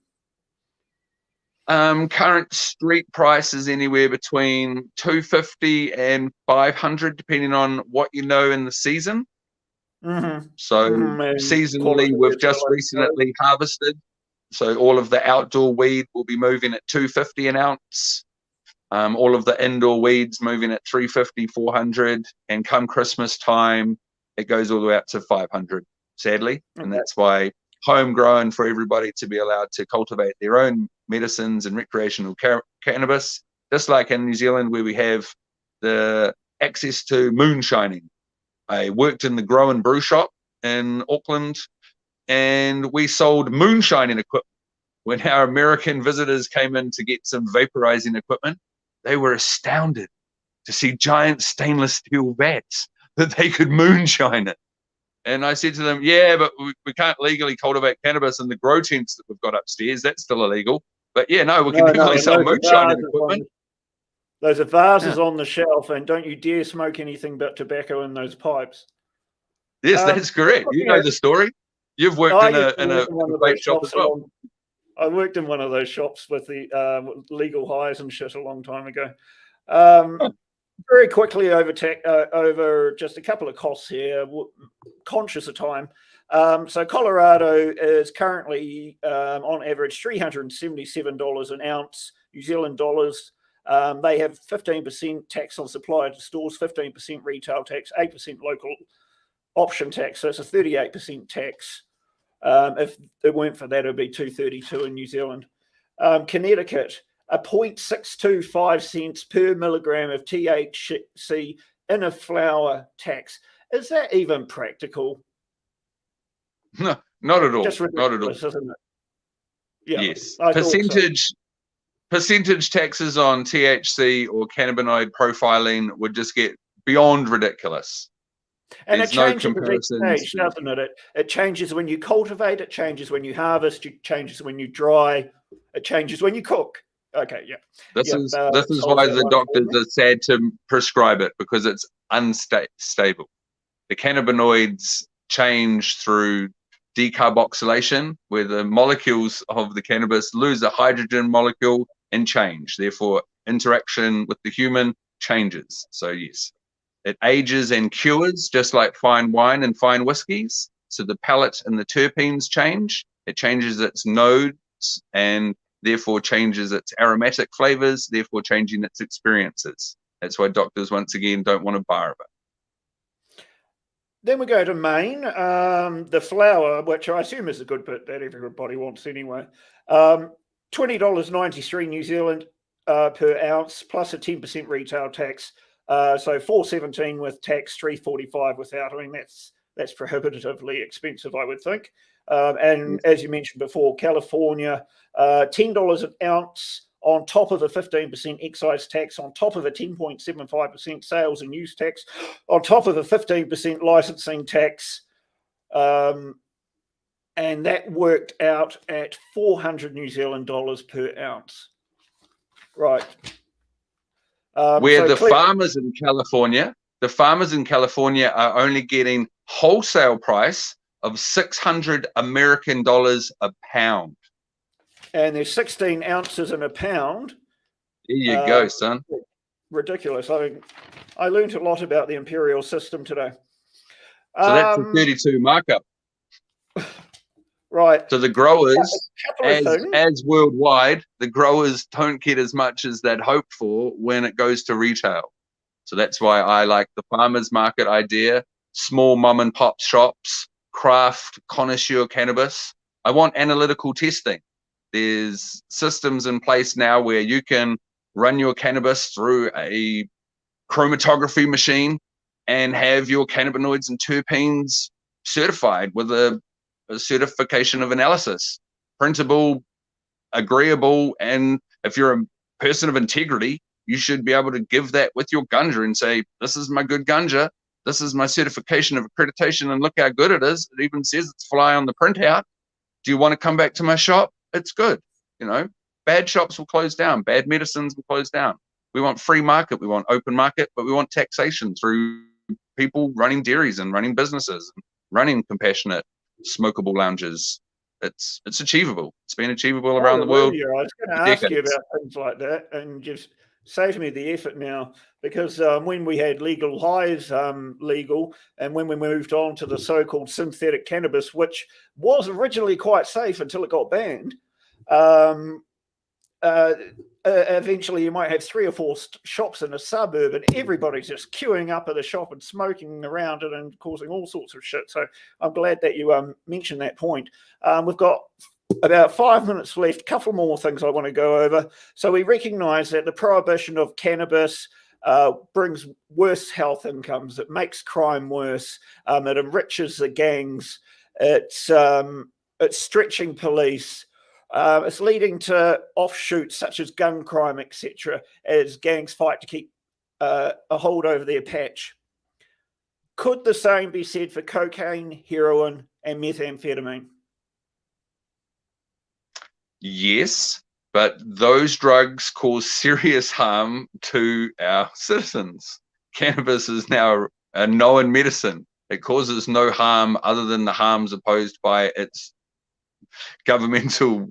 Speaker 2: Current street price is anywhere between 250 and 500, depending on what you know in the season.
Speaker 1: Mm-hmm.
Speaker 2: So seasonally, we've just recently harvested. So all of the outdoor weed will be moving at 250 an ounce. All of the indoor weeds moving at 350, 400. And come Christmas time, it goes all the way up to 500, sadly. Okay. And that's why homegrown for everybody to be allowed to cultivate their own medicines and recreational cannabis, just like in New Zealand where we have the access to moonshining. I worked in the grow and brew shop in Auckland, and we sold moonshining equipment. When our American visitors came in to get some vaporizing equipment, they were astounded to see giant stainless steel vats that they could moonshine it. And I said to them, yeah, but we can't legally cultivate cannabis in the grow tents that we've got upstairs. That's still illegal. But yeah, no, we can definitely sell moonshining equipment.
Speaker 1: Those are vases on the shelf, and don't you dare smoke anything but tobacco in those pipes.
Speaker 2: Yes, that's correct. You know the story. You've worked in a vape shop as well.
Speaker 1: I worked in one of those shops with the legal highs and shit a long time ago. Very quickly over just a couple of costs here, conscious of time. So Colorado is currently on average $377 an ounce, New Zealand dollars. They have 15% tax on supply to stores, 15% retail tax, 8% local option tax. So it's a 38% tax. If it weren't for that, it would be $2.32 in New Zealand. Connecticut, a 0.625 cents per milligram of THC in a flower tax. Is that even practical?
Speaker 2: No, not at all.
Speaker 1: Just
Speaker 2: not at all.
Speaker 1: Isn't it? Yeah,
Speaker 2: yes. Percentage taxes on THC or cannabinoid profiling would just get beyond ridiculous.
Speaker 1: And it changes at each stage, doesn't it? It changes when you cultivate, it changes when you harvest, it changes when you dry, it changes when you cook. Okay, yeah.
Speaker 2: This is why the doctors are sad to prescribe it, because it's unstable. The cannabinoids change through decarboxylation, where the molecules of the cannabis lose a hydrogen molecule and change. Therefore, interaction with the human changes. So yes, it ages and cures just like fine wine and fine whiskies. So the palate and the terpenes change. It changes its nodes and therefore changes its aromatic flavors, therefore changing its experiences. That's why doctors, once again, don't want a bar of it.
Speaker 1: Then we go to Maine, the flower, which I assume is a good bit that everybody wants anyway. $20.93 New Zealand per ounce, plus a 10% retail tax. So $4.17 with tax, $3.45 without. I mean, that's prohibitively expensive, I would think. And as you mentioned before, California, $10 an ounce on top of a 15% excise tax, on top of a 10.75% sales and use tax, on top of a 15% licensing tax. And that worked out at 400 New Zealand dollars per ounce. Right.
Speaker 2: Where the farmers in California are only getting wholesale price of 600 American dollars a pound.
Speaker 1: And there's 16 ounces in a pound.
Speaker 2: There you go, son.
Speaker 1: Ridiculous. I mean, I learned a lot about the imperial system today.
Speaker 2: So that's a 32 markup.
Speaker 1: Right.
Speaker 2: So the growers, as worldwide, the growers don't get as much as they'd hoped for when it goes to retail. So that's why I like the farmers market idea, small mom and pop shops, craft connoisseur cannabis. I want analytical testing. There's systems in place now where you can run your cannabis through a chromatography machine and have your cannabinoids and terpenes certified with a a certification of analysis, printable, agreeable, and if you're a person of integrity, you should be able to give that with your ganja and say, this is my good ganja, this is my certification of accreditation, and look how good it is. It even says it's fly on the printout. Do you want to come back to my shop? It's good. You know, bad shops will close down, bad medicines will close down. We want free market, we want open market, but we want taxation through people running dairies and running businesses, and running compassionate smokable lounges. It's achievable. It's been achievable around the world.
Speaker 1: I was going to ask you about things like that, and just save me the effort now, because when we had Legalise legal, and when we moved on to the so-called synthetic cannabis, which was originally quite safe until it got banned, eventually you might have 3 or 4 shops in a suburb, and everybody's just queuing up at the shop and smoking around it and causing all sorts of shit. So I'm glad that you mentioned that point. We've got about 5 minutes left. Couple more things I want to go over. So we recognise that the prohibition of cannabis brings worse health incomes. It makes crime worse. It enriches the gangs. It's stretching police. It's leading to offshoots such as gun crime, etc., as gangs fight to keep a hold over their patch. Could the same be said for cocaine, heroin, and methamphetamine?
Speaker 2: Yes, but those drugs cause serious harm to our citizens. Cannabis is now a known medicine. It causes no harm other than the harms opposed by its governmental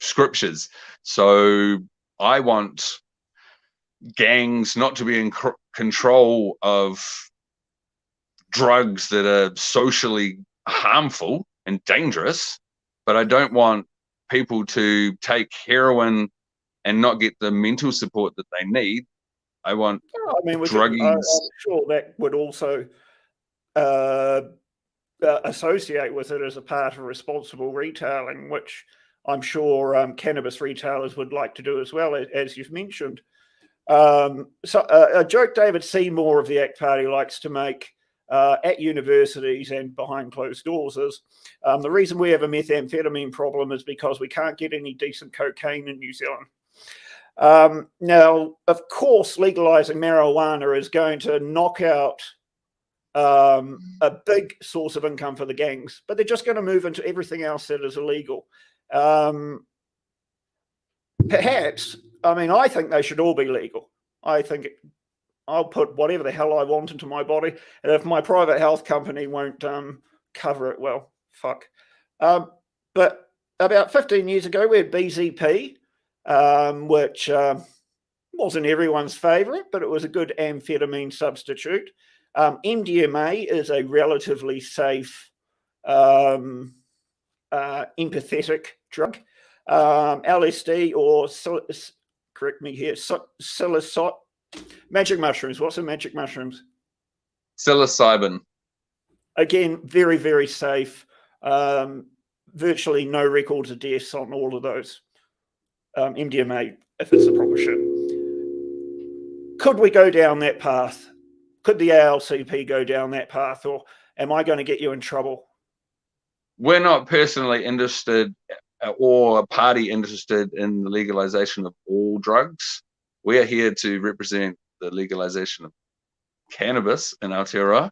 Speaker 2: scriptures. So I want gangs not to be in control of drugs that are socially harmful and dangerous, but I don't want people to take heroin and not get the mental support that they need. I want druggies.
Speaker 1: I'm sure that would also associate with it as a part of responsible retailing, which I'm sure cannabis retailers would like to do as well, as you've mentioned. So a joke David Seymour of the ACT Party likes to make at universities and behind closed doors is the reason we have a methamphetamine problem is because we can't get any decent cocaine in New Zealand. Now, of course, legalising marijuana is going to knock out a big source of income for the gangs, but they're just going to move into everything else that is illegal. Perhaps, I think they should all be legal. I think I'll put whatever the hell I want into my body, and if my private health company won't cover it, well, fuck. But about 15 years ago, we had BZP, which wasn't everyone's favourite, but it was a good amphetamine substitute. MDMA is a relatively safe, empathetic drug. LSD or correct me here, psilocybin. Magic mushrooms. What's the magic mushrooms?
Speaker 2: Psilocybin. Again,
Speaker 1: very, very safe. Virtually no records of deaths on all of those. MDMA, if it's the proper shit. Could we go down that path? Could the ALCP go down that path, or am I going to get you in trouble?
Speaker 2: We're not personally interested, or a party interested in the legalization of all drugs. We are here to represent the legalization of cannabis in Aotearoa.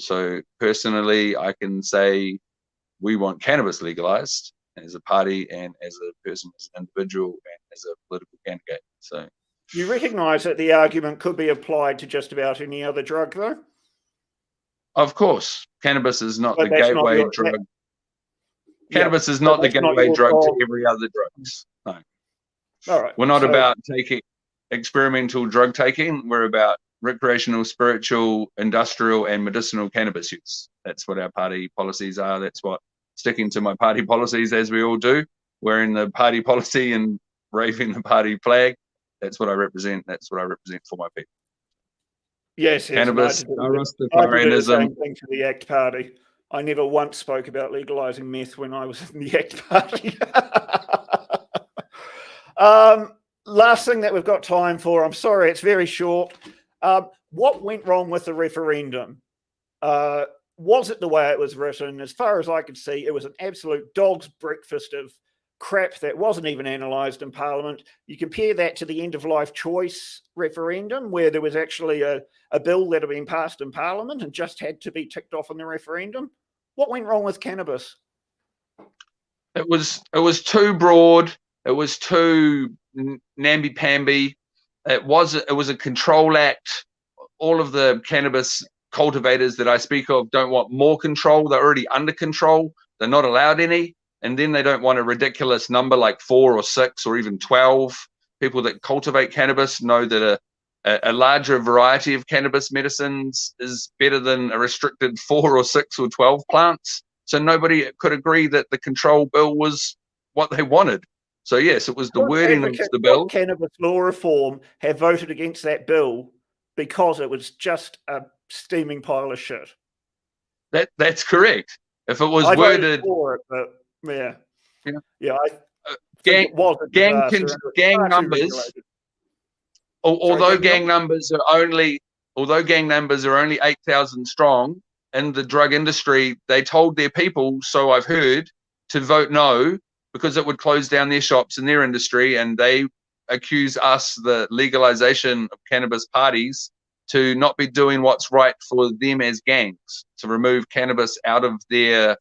Speaker 2: So personally, I can say we want cannabis legalized as a party and as a person, as an individual, and as a political candidate. So
Speaker 1: you recognise that the argument could be applied to just about any other drug, though?
Speaker 2: Of course. Cannabis is not the gateway drug. Cannabis is not the gateway drug to every other drugs. No.
Speaker 1: All right.
Speaker 2: We're not about taking experimental drug taking. We're about recreational, spiritual, industrial, and medicinal cannabis use. That's what our party policies are. That's what sticking to my party policies, as we all do, wearing the party policy and waving the party flag. That's what I represent. That's what I represent for my people.
Speaker 1: Yes,
Speaker 2: cannabis,
Speaker 1: I did the same thing to the ACT Party. I never once spoke about legalising meth when I was in the ACT Party. Last thing that we've got time for, I'm sorry, it's very short. What went wrong with the referendum? was it the way it was written? As far as I could see, it was an absolute dog's breakfast of crap that wasn't even analysed in Parliament. You compare that to the end-of-life choice referendum, where there was actually a bill that had been passed in Parliament and just had to be ticked off in the referendum. What went wrong with cannabis?
Speaker 2: It was too broad. It was too namby-pamby. It was a control act. All of the cannabis cultivators that I speak of don't want more control. They're already under control. They're not allowed any. And then they don't want a ridiculous number like 4 or 6 or even 12. People that cultivate cannabis know that a larger variety of cannabis medicines is better than a restricted 4 or 6 or 12 plants. So nobody could agree that the control bill was what they wanted. So yes, it was the wording of the bill.
Speaker 1: Cannabis law reform have voted against that bill because it was just a steaming pile of shit.
Speaker 2: That's correct. If it was
Speaker 1: I
Speaker 2: worded
Speaker 1: for it, but yeah.
Speaker 2: Gang numbers. Although gang numbers are only 8,000 strong in the drug industry, they told their people, so I've heard, to vote no because it would close down their shops in their industry, and they accuse us, the legalization of cannabis parties, to not be doing what's right for them as gangs, to remove cannabis out of their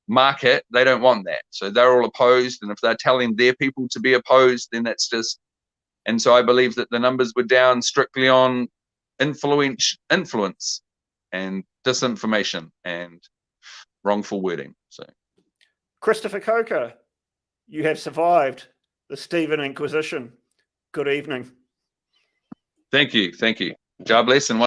Speaker 2: market. They don't want that. So they're all opposed, and if they're telling their people to be opposed, then that's just... And so I believe that the numbers were down strictly on influence and disinformation and wrongful wording. So,
Speaker 1: Christopher Coker, you have survived the Stephen Inquisition. Good evening.
Speaker 2: Thank you. God bless and